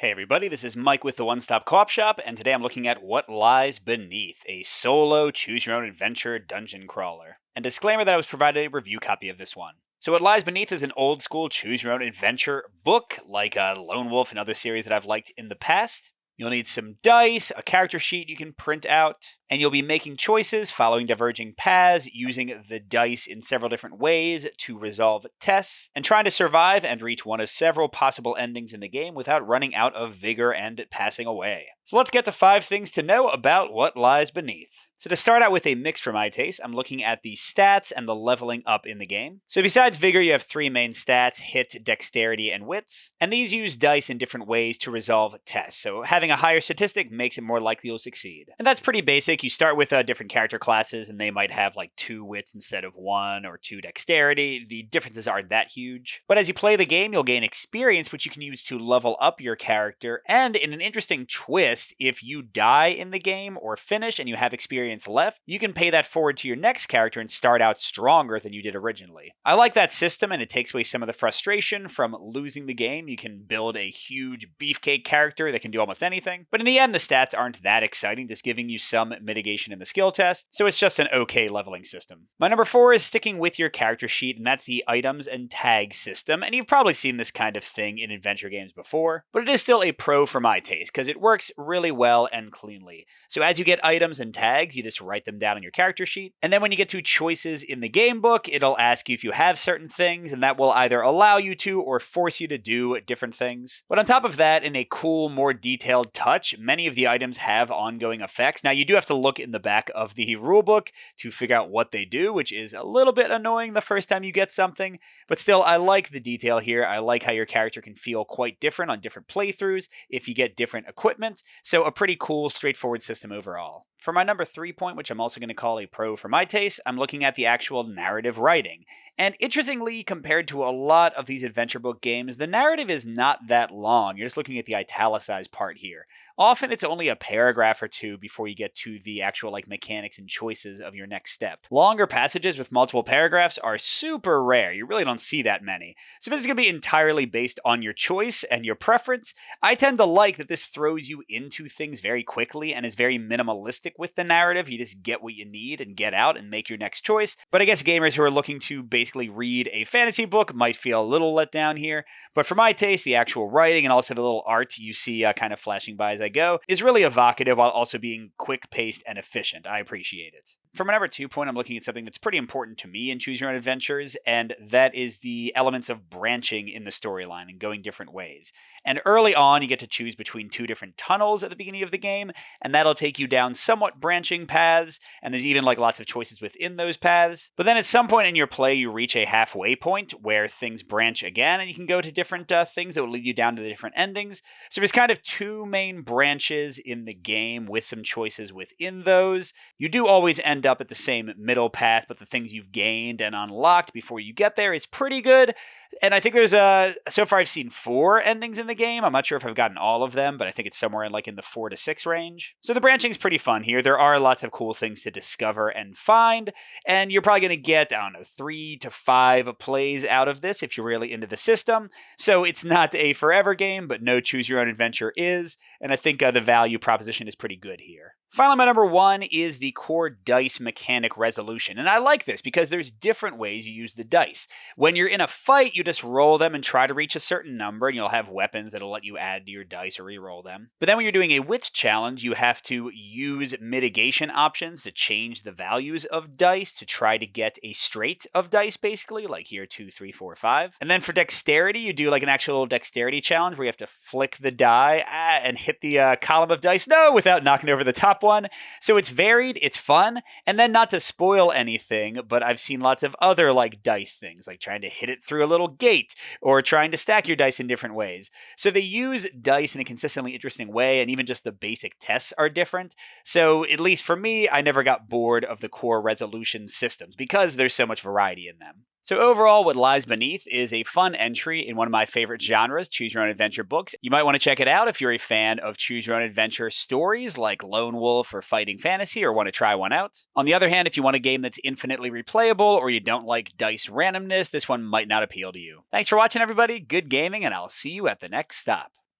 Hey everybody, this is Mike with the One Stop Co-op Shop, and today I'm looking at What Lies Beneath, a solo choose-your-own-adventure dungeon crawler. And disclaimer that I was provided a review copy of this one. So What Lies Beneath is an old-school choose-your-own-adventure book, like Lone Wolf and other series that I've liked in the past. You'll need some dice, a character sheet you can print out, and you'll be making choices following diverging paths, using the dice in several different ways to resolve tests, and trying to survive and reach one of several possible endings in the game without running out of vigor and passing away. So let's get to 5 things to know about What Lies Beneath. So to start out with a mix for my taste, I'm looking at the stats and the leveling up in the game. So besides vigor, you have 3 main stats: hit, dexterity, and wits. And these use dice in different ways to resolve tests. So having a higher statistic makes it more likely you'll succeed. And that's pretty basic. You start with different character classes, and they might have like 2 wits instead of 1, or 2 dexterity. The differences aren't that huge. But as you play the game, you'll gain experience, which you can use to level up your character. And in an interesting twist, if you die in the game or finish and you have experience left, you can pay that forward to your next character and start out stronger than you did originally. I like that system, and it takes away some of the frustration from losing the game. You can build a huge beefcake character that can do almost anything, but in the end the stats aren't that exciting, just giving you some mitigation in the skill test, so it's just an okay leveling system. My number 4 is sticking with your character sheet, and that's the items and tag system, and you've probably seen this kind of thing in adventure games before, but it is still a pro for my taste, because it works really well and cleanly. So as you get items and tags, you just write them down on your character sheet. And then when you get to choices in the game book, it'll ask you if you have certain things, and that will either allow you to or force you to do different things. But on top of that, in a cool, more detailed touch, many of the items have ongoing effects. Now, you do have to look in the back of the rulebook to figure out what they do, which is a little bit annoying the first time you get something. But still, I like the detail here. I like how your character can feel quite different on different playthroughs if you get different equipment. So a pretty cool, straightforward system overall. For my number 3 point, which I'm also going to call a pro for my taste, I'm looking at the actual narrative writing. And interestingly, compared to a lot of these adventure book games, the narrative is not that long. You're just looking at the italicized part here. Often it's only a paragraph or 2 before you get to the actual mechanics and choices of your next step. Longer passages with multiple paragraphs are super rare. You really don't see that many. So this is going to be entirely based on your choice and your preference. I tend to like that this throws you into things very quickly and is very minimalistic with the narrative. You just get what you need and get out and make your next choice. But I guess gamers who are looking to basically read a fantasy book might feel a little let down here. But for my taste, the actual writing and also the little art you see kind of flashing by as I go is really evocative while also being quick-paced and efficient. I appreciate it. For my number 2 point, I'm looking at something that's pretty important to me in Choose Your Own Adventures, and that is the elements of branching in the storyline and going different ways. And early on, you get to choose between 2 different tunnels at the beginning of the game, and that'll take you down somewhat branching paths, and there's even lots of choices within those paths. But then at some point in your play, you reach a halfway point where things branch again, and you can go to different things that will lead you down to the different endings. So there's kind of 2 main branches in the game with some choices within those. You do always end up at the same middle path, but the things you've gained and unlocked before you get there is pretty good. And I think there's so far I've seen 4 endings in the game. I'm not sure if I've gotten all of them, but I think it's somewhere in the 4 to 6 range. So the branching's pretty fun here. There are lots of cool things to discover and find, and you're probably going to get, 3 to 5 plays out of this if you're really into the system. So it's not a forever game, but no Choose Your Own Adventure is, and I think the value proposition is pretty good here. Finally, my number 1 is the core dice mechanic resolution. And I like this because there's different ways you use the dice. When you're in a fight, you just roll them and try to reach a certain number, and you'll have weapons that'll let you add to your dice or re-roll them. But then when you're doing a wits challenge, you have to use mitigation options to change the values of dice to try to get a straight of dice, basically, like here 2, 3, 4, 5. And then for dexterity, you do an actual dexterity challenge where you have to flick the die and hit the column of dice, without knocking over the top one. So it's varied, it's fun, and then not to spoil anything, but I've seen lots of other dice things, like trying to hit it through a little gate or trying to stack your dice in different ways. So they use dice in a consistently interesting way, and even just the basic tests are different. So at least for me, I never got bored of the core resolution systems because there's so much variety in them. So overall, What Lies Beneath is a fun entry in one of my favorite genres, Choose Your Own Adventure books. You might want to check it out if you're a fan of Choose Your Own Adventure stories like Lone Wolf or Fighting Fantasy, or want to try one out. On the other hand, if you want a game that's infinitely replayable or you don't like dice randomness, this one might not appeal to you. Thanks for watching, everybody. Good gaming, and I'll see you at the next stop.